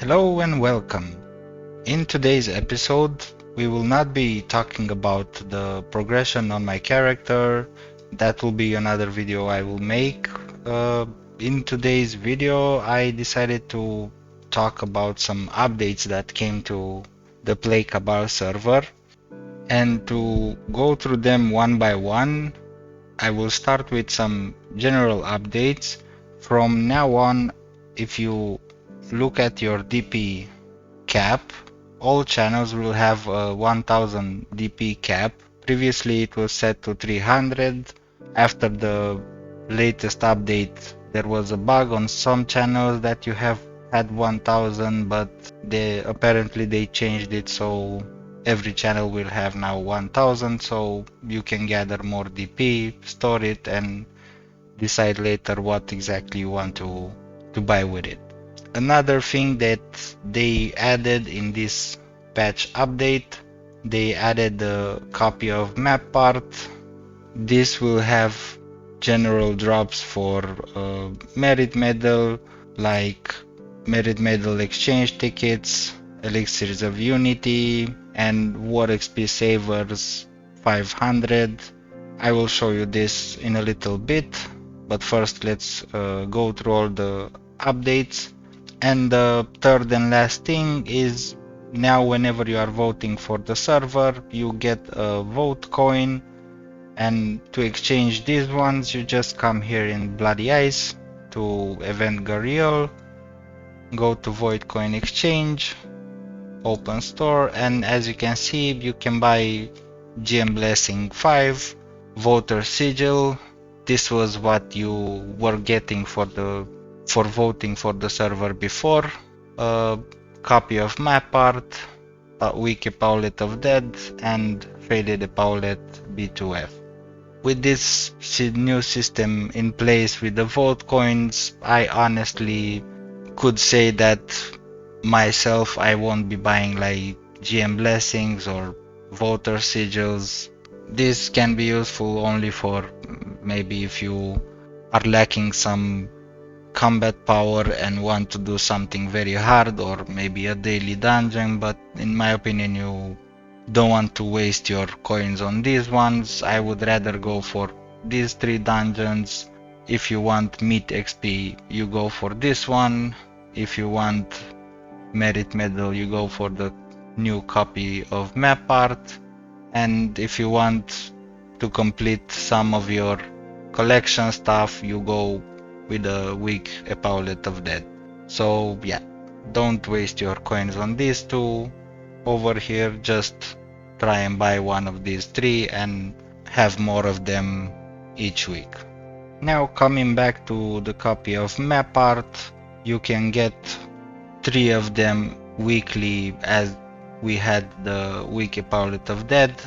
Hello and welcome. In today's episode, we will not be talking about the progression on my character. That will be another video I will make. In today's video, I decided to talk about some updates that came to the PlayCabal server. And to go through them one by one, I will start with some general updates. From now on, if you look at your DP cap, all channels will have a 1000 DP cap. Previously it was set to 300. After the latest update there was a bug on some channels that you have had 1000, but apparently they changed it so every channel will have now 1000, so you can gather more DP, store it, and decide later what exactly you want to buy with it. Another thing that they added in this patch update, they added a copy of map part. This will have general drops for merit medal, like merit medal exchange tickets, elixirs of unity, and war XP savers 500. I will show you this in a little bit, but first let's go through all the updates. And the third and last thing is, now whenever you are voting for the server, you get a vote coin, and to exchange these ones you just come here in Bloody Ice to event Gariel, go to void coin exchange, open store, and as you can see you can buy GM Blessing 5, voter sigil. This was what you were getting for voting for the server before. A copy of map art, wiki Paulet of Dead, and faded Paulet B2F. With this new system in place with the vote coins, I honestly could say that myself I won't be buying like GM blessings or voter sigils. This can be useful only for maybe if you are lacking some combat power and want to do something very hard, or maybe a daily dungeon, but in my opinion you don't want to waste your coins on these ones. I would rather go for these 3 dungeons. If you want meat XP you go for this one. If you want merit medal you go for the new copy of map art, and if you want to complete some of your collection stuff you go with a weak Epaulet of Dead. So yeah, don't waste your coins on these two. Over here just try and buy one of these 3 and have more of them each week. Now coming back to the copy of map art, you can get 3 of them weekly as we had the wiki Paulet of Dead,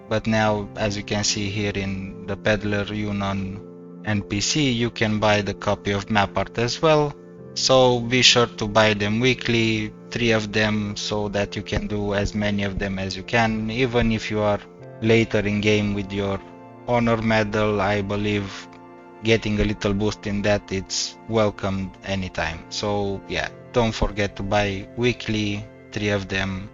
but now as you can see here in the Peddler Yunnan NPC you can buy the copy of map art as well. So be sure to buy them weekly, 3 of them, so that you can do as many of them as you can. Even if you are later in game with your honor medal, I believe getting a little boost in that it's welcomed anytime. So yeah, don't forget to buy weekly, 3 of them.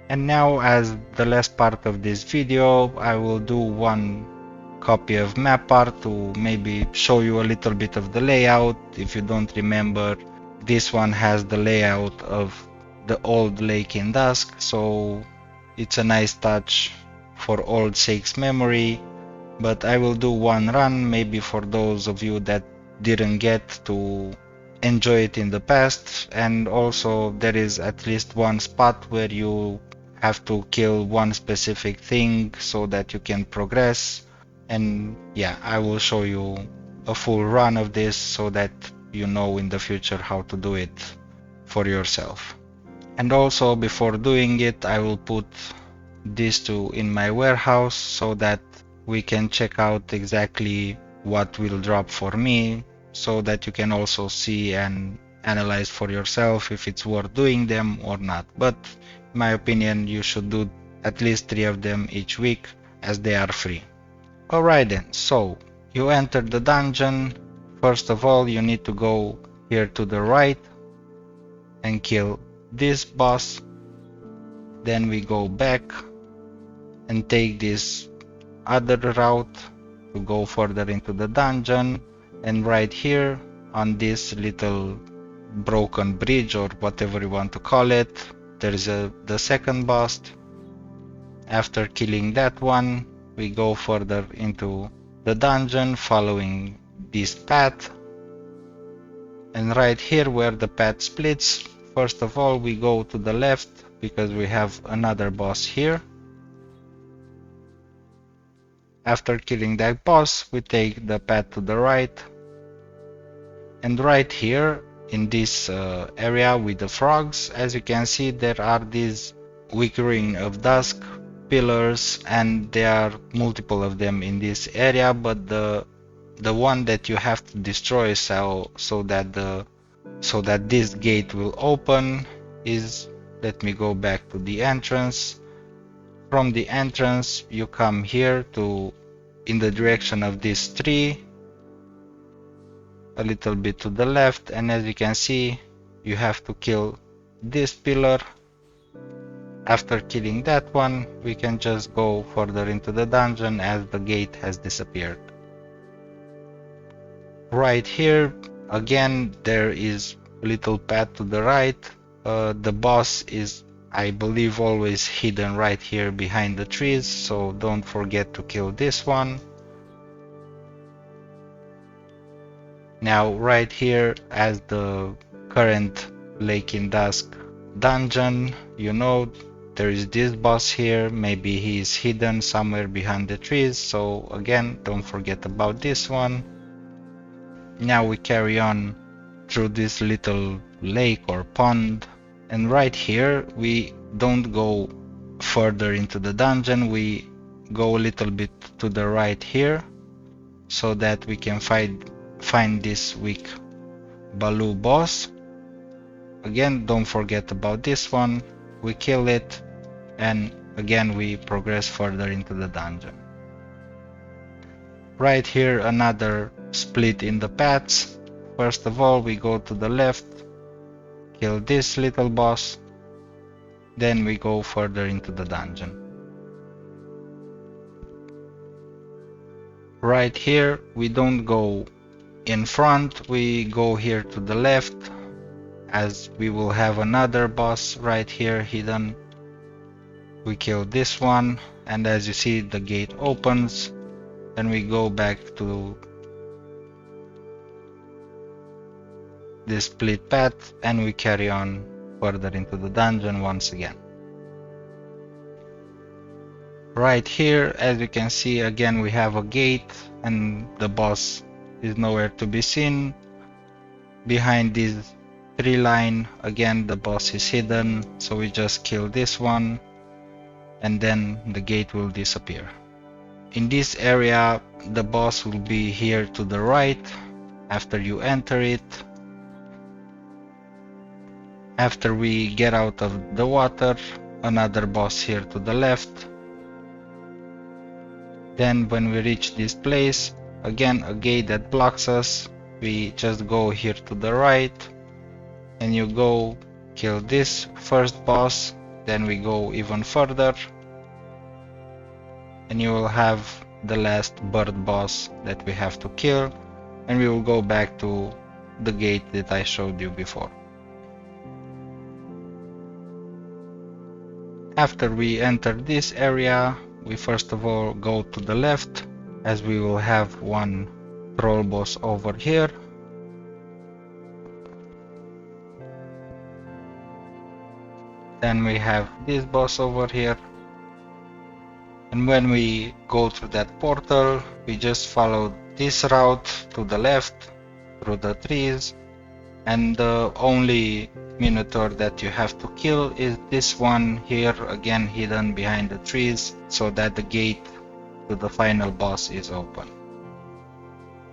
And now, as the last part of this video, I will do one copy of map art to maybe show you a little bit of the layout. If you don't remember, this one has the layout of the old Lake in Dusk, so it's a nice touch for old sake's memory. But I will do one run maybe for those of you that didn't get to enjoy it in the past, and also there is at least one spot where you have to kill one specific thing so that you can progress. And yeah, I will show you a full run of this so that you know in the future how to do it for yourself. And also before doing it I will put these 2 in my warehouse so that we can check out exactly what will drop for me, so that you can also see and analyze for yourself if it's worth doing them or not. But in my opinion you should do at least 3 of them each week as they are free. Alright then, so you enter the dungeon. First of all you need to go here to the right and kill this boss. Then we go back and take this other route to go further into the dungeon, and right here on this little broken bridge or whatever you want to call it, there is the second boss. After killing that one, we go further into the dungeon following this path, and right here where the path splits, first of all we go to the left because we have another boss here. After killing that boss, we take the path to the right, and right here in this area with the frogs, as you can see, there are these Wickering of Dusk pillars, and there are multiple of them in this area, but the one that you have to destroy so that this gate will open is, let me go back to the entrance. From the entrance you come here to in the direction of this tree, a little bit to the left, and as you can see you have to kill this pillar. After killing that one, we can just go further into the dungeon as the gate has disappeared. Right here again there is a little path to the right. The boss is, I believe, always hidden right here behind the trees, so don't forget to kill this one. Now right here, as the current Lake in Dusk dungeon, you know, there is this boss here. Maybe he is hidden somewhere behind the trees, so again, don't forget about this one. Now we carry on through this little lake or pond, and right here we don't go further into the dungeon, we go a little bit to the right here so that we can find this weak Baloo boss. Again, don't forget about this one, we kill it, and again we progress further into the dungeon. Right here another split in the paths. First of all we go to the left, kill this little boss, then we go further into the dungeon. Right here we don't go in front, we go here to the left, as we will have another boss right here hidden. We kill this one, and as you see the gate opens. Then we go back to this split path and we carry on further into the dungeon once again. Right here, as you can see, again we have a gate and the boss is nowhere to be seen. Behind this tree line, again the boss is hidden, so we just kill this one and then the gate will disappear. In this area the boss will be here to the right after you enter it. After we get out of the water, another boss here to the left. Then when we reach this place, again a gate that blocks us, we just go here to the right and you go kill this first boss. Then we go even further and you will have the last bird boss that we have to kill, and we will go back to the gate that I showed you before. After we enter this area, we first of all go to the left, as we will have one troll boss over here. Then we have this boss over here. And when we go through that portal, we just follow this route to the left through the trees, and the only minotaur that you have to kill is this one here, again hidden behind the trees, so that the gate to the final boss is open.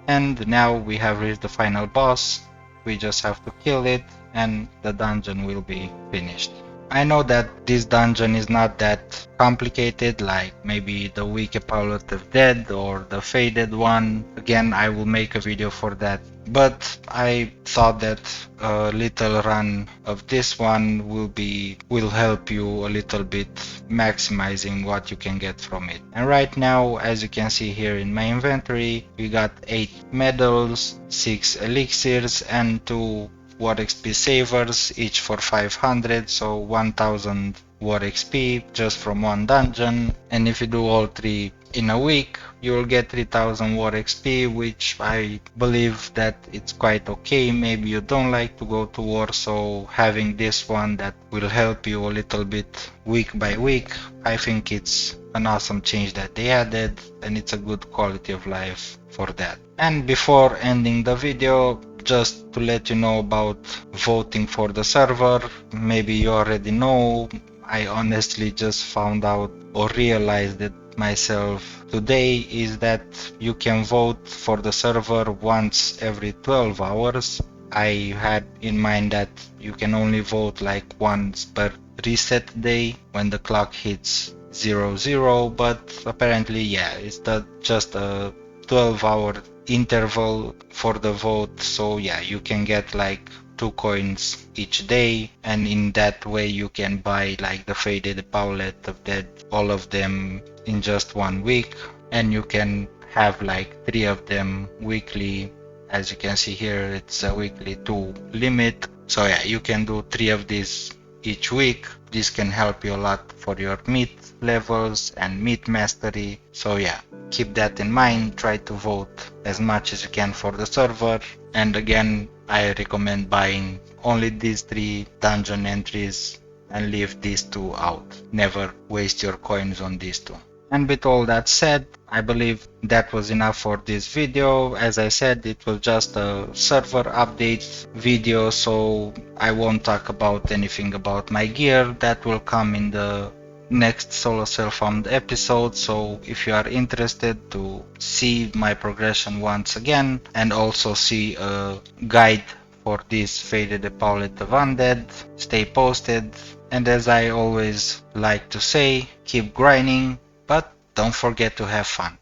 And now we have reached the final boss, we just have to kill it and the dungeon will be finished. I know that this dungeon is not that complicated, like maybe the Wiki Pilot of Dead or the Faded one. Again, I will make a video for that. But I thought that a little run of this one will help you a little bit maximizing what you can get from it. And right now, as you can see here in my inventory, we got 8 medals, 6 elixirs, and 2 War XP savers, each for 500, so 1000 War XP just from one dungeon. And if you do all 3 in a week, you will get 3000 War XP, which I believe that it's quite okay. Maybe you don't like to go to war, so having this one that will help you a little bit week by week, I think it's an awesome change that they added, and it's a good quality of life for that. And before ending the video, just to let you know about voting for the server, maybe you already know, I honestly just found out or realized it myself today, is that you can vote for the server once every 12 hours. I had in mind that you can only vote like once per reset day when the clock hits 00, but apparently, yeah, it's just a 12-hour interval for the vote, so yeah, you can get like 2 coins each day, and in that way you can buy like the Faded Powlet of Dead, all of them in just 1 week, and you can have like 3 of them weekly. As you can see here, it's a weekly 2 limit, so yeah, you can do 3 of these each week. This can help you a lot for your meat levels and meat mastery, so yeah, keep that in mind. Try to vote as much as you can for the server, and again, I recommend buying only these 3 dungeon entries and leave these 2 out. Never waste your coins on these 2. And with all that said, I believe that was enough for this video. As I said, it was just a server update video, so I won't talk about anything about my gear. That will come in the next solo self-found episode. So if you are interested to see my progression once again and also see a guide for this Faded Epaulet of Undead, stay posted. And as I always like to say, keep grinding, but don't forget to have fun.